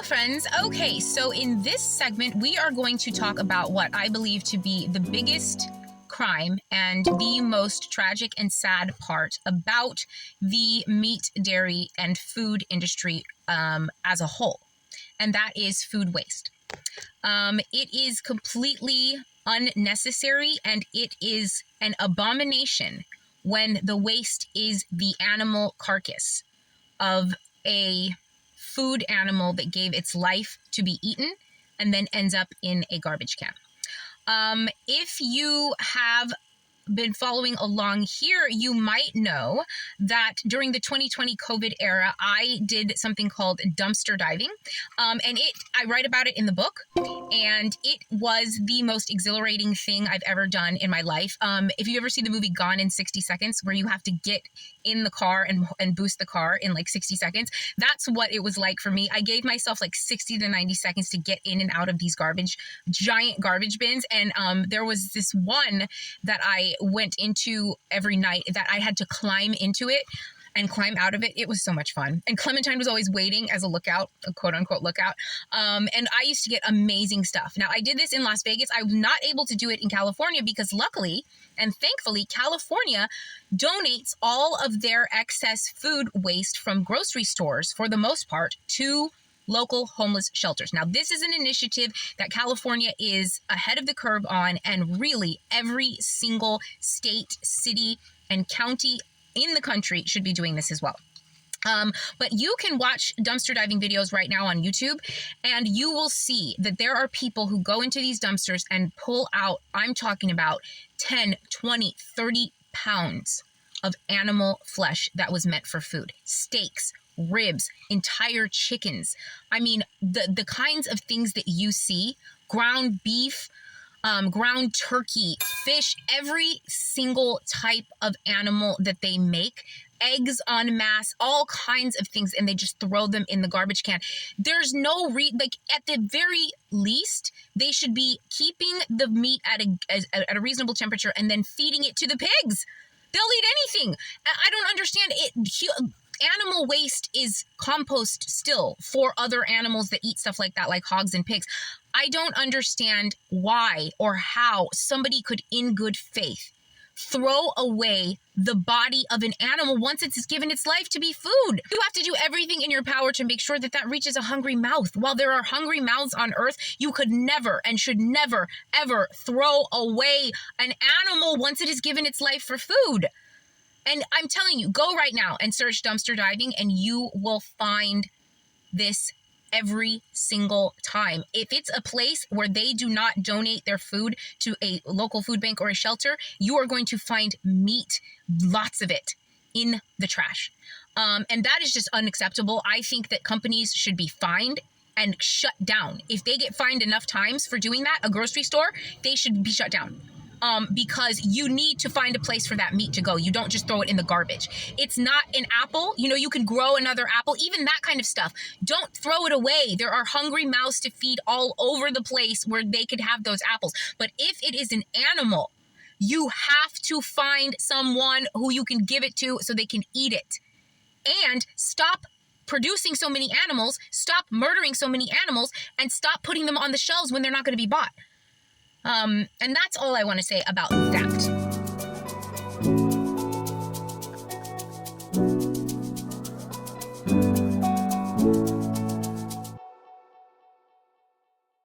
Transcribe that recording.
friends. Okay, so in this segment, we are going to talk about what I believe to be the biggest crime and the most tragic and sad part about the meat, dairy, and food industry as a whole, and that is food waste. It is completely unnecessary, and it is an abomination when the waste is the animal carcass of a food animal that gave its life to be eaten and then ends up in a garbage can. If you have been following along here, you might know that during the 2020 COVID era, I did something called dumpster diving. And I write about it in the book, and it was the most exhilarating thing I've ever done in my life. If you ever see the movie Gone in 60 Seconds, where you have to get in the car and boost the car in like 60 seconds, that's what it was like for me. I gave myself like 60 to 90 seconds to get in and out of these giant garbage bins. And there was this one that I went into every night that I had to climb into it and climb out of it. It was so much fun. And Clementine was always waiting as a lookout, a quote unquote lookout. And I used to get amazing stuff. Now, I did this in Las Vegas. I was not able to do it in California because luckily and thankfully, California donates all of their excess food waste from grocery stores, for the most part, to local homeless shelters. Now, this is an initiative that California is ahead of the curve on, and really every single state, city, and county in the country should be doing this as well. But you can watch dumpster diving videos right now on YouTube, and you will see that there are people who go into these dumpsters and pull out, I'm talking about 10, 20, 30 pounds of animal flesh that was meant for food. Steaks, ribs, entire chickens. I mean, the kinds of things that you see, ground beef, ground turkey, fish, every single type of animal that they make, eggs en masse, all kinds of things, and they just throw them in the garbage can. There's no at the very least, they should be keeping the meat at a reasonable temperature and then feeding it to the pigs. They'll eat anything. I don't understand it. Animal waste is compost still for other animals that eat stuff like that, like hogs and pigs. I don't understand why or how somebody could, in good faith, throw away the body of an animal once it's given its life to be food. You have to do everything in your power to make sure that that reaches a hungry mouth. While there are hungry mouths on earth, you could never and should never, ever throw away an animal once it has given its life for food. And I'm telling you, go right now and search dumpster diving, and you will find this every single time. If it's a place where they do not donate their food to a local food bank or a shelter, you are going to find meat, lots of it, in the trash. And that is just unacceptable. I think that companies should be fined and shut down. If they get fined enough times for doing that, a grocery store, they should be shut down. Because you need to find a place for that meat to go. You don't just throw it in the garbage. It's not an apple. You know, you can grow another apple, even that kind of stuff. Don't throw it away. There are hungry mouths to feed all over the place where they could have those apples. But if it is an animal, you have to find someone who you can give it to so they can eat it. And stop producing so many animals, stop murdering so many animals, and stop putting them on the shelves when they're not going to be bought. And that's all I want to say about that.